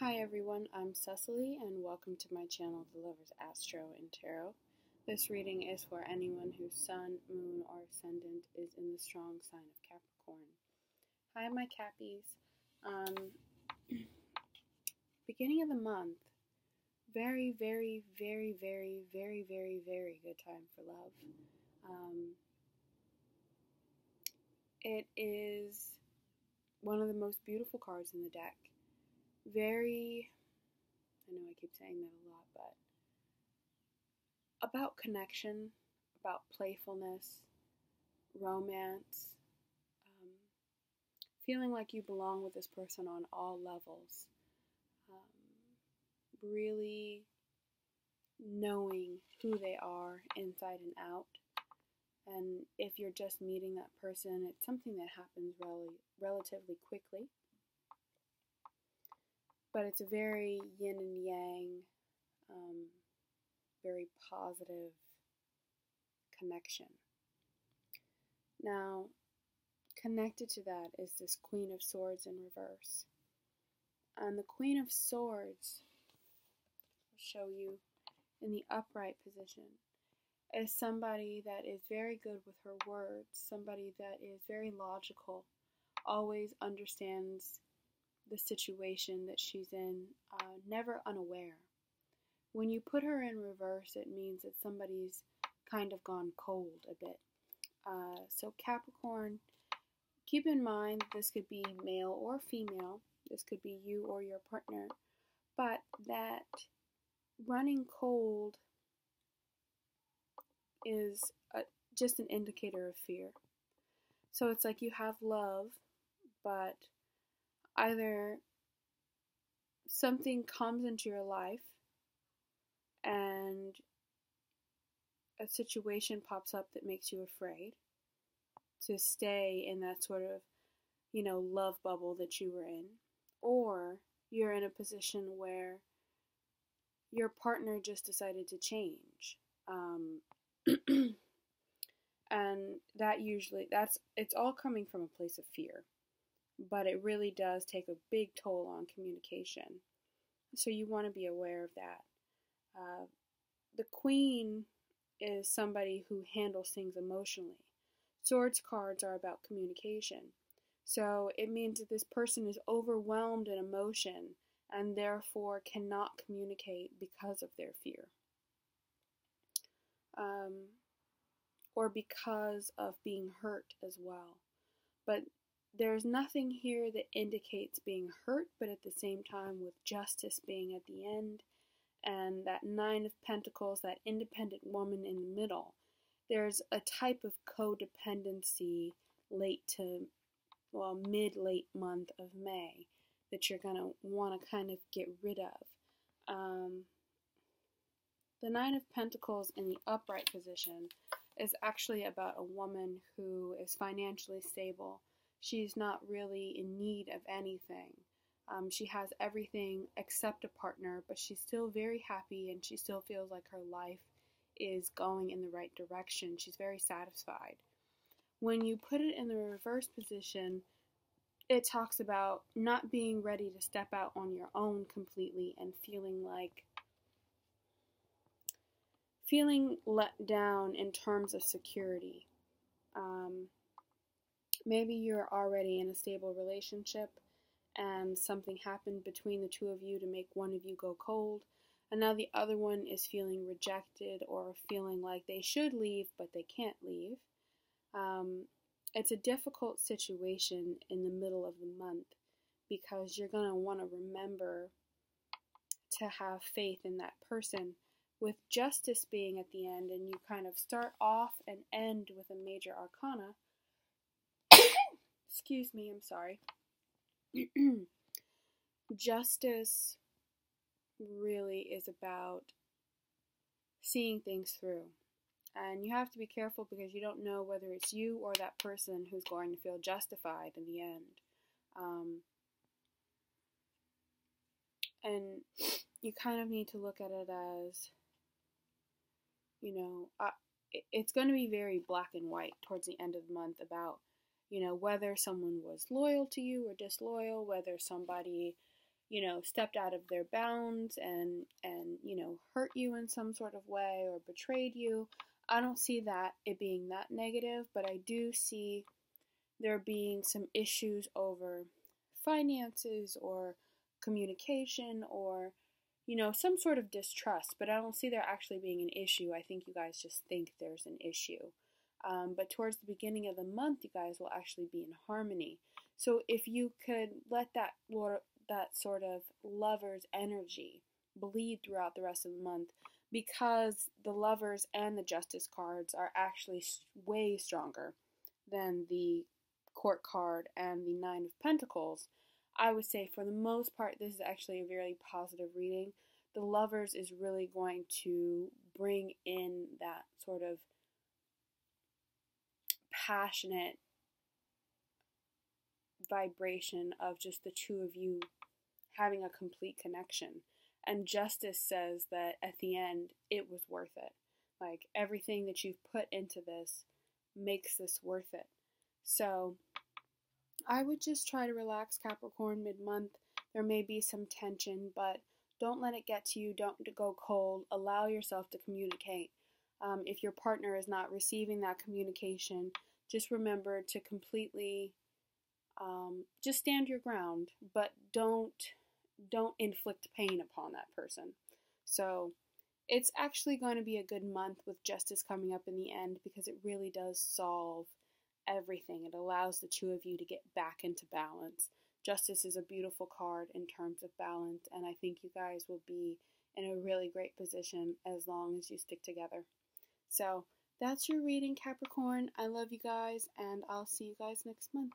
Hi everyone, I'm Cecily and welcome to my channel, The Lover's Astro and Tarot. This reading is for anyone whose sun, moon, or ascendant is in the strong sign of Capricorn. Hi my Cappies. Beginning of the month, very good time for love. It is one of the most beautiful cards in the deck. I know I keep saying that a lot, but about connection, about playfulness, romance, feeling like you belong with this person on all levels, really knowing who they are inside and out. And if you're just meeting that person, it's something that happens relatively quickly. But it's a very yin and yang, very positive connection. Now, connected to that is this Queen of Swords in reverse. And the Queen of Swords, I'll show you in the upright position, is somebody that is very good with her words, somebody that is very logical, always understands the situation that she's in, never unaware. When you put her in reverse, it means that somebody's kind of gone cold a bit. So Capricorn, keep in mind this could be male or female. This could be you or your partner. But that running cold is just an indicator of fear. So it's like you have love, but either something comes into your life and a situation pops up that makes you afraid to stay in that sort of, love bubble that you were in, or you're in a position where your partner just decided to change. And it's all coming from a place of fear, but it really does take a big toll on communication. So you want to be aware of that. The Queen is somebody who handles things emotionally. Swords cards are about communication. So it means that this person is overwhelmed in emotion and therefore cannot communicate because of their fear. Or because of being hurt as well. But there's nothing here that indicates being hurt, but at the same time with justice being at the end, and that Nine of Pentacles, that independent woman in the middle, there's a type of codependency mid-late month of May that you're going to want to kind of get rid of. The Nine of Pentacles in the upright position is actually about a woman who is financially stable. She's not really in need of anything. She has everything except a partner, but she's still very happy and she still feels like her life is going in the right direction. She's very satisfied. When you put it in the reverse position, it talks about not being ready to step out on your own completely and feeling let down in terms of security. Maybe you're already in a stable relationship and something happened between the two of you to make one of you go cold, and now the other one is feeling rejected or feeling like they should leave but they can't leave. It's a difficult situation in the middle of the month because you're going to want to remember to have faith in that person, with justice being at the end, and you kind of start off and end with a major arcana. Excuse me, I'm sorry. Justice really is about seeing things through. And you have to be careful because you don't know whether it's you or that person who's going to feel justified in the end. And you kind of need to look at it as, it's going to be very black and white towards the end of the month about, whether someone was loyal to you or disloyal, whether somebody, stepped out of their bounds and hurt you in some sort of way or betrayed you. I don't see that it being that negative, but I do see there being some issues over finances or communication or some sort of distrust, but I don't see there actually being an issue. I think you guys just think there's an issue. But towards the beginning of the month, you guys will actually be in harmony. So if you could let that sort of lover's energy bleed throughout the rest of the month, because the lovers and the justice cards are actually way stronger than the court card and the 9 of Pentacles, I would say for the most part this is actually a very positive reading. The lovers is really going to bring in that sort of passionate vibration of just the two of you having a complete connection. And justice says that at the end it was worth it. Like, everything that you've put into this makes this worth it. So I would just try to relax, Capricorn, mid-month. There may be some tension, but don't let it get to you. Don't go cold. Allow yourself to communicate. If your partner is not receiving that communication, just remember to completely just stand your ground, but don't inflict pain upon that person. So it's actually going to be a good month with justice coming up in the end, because it really does solve everything. It allows the two of you to get back into balance. Justice is a beautiful card in terms of balance, and I think you guys will be in a really great position as long as you stick together. So that's your reading, Capricorn. I love you guys, and I'll see you guys next month.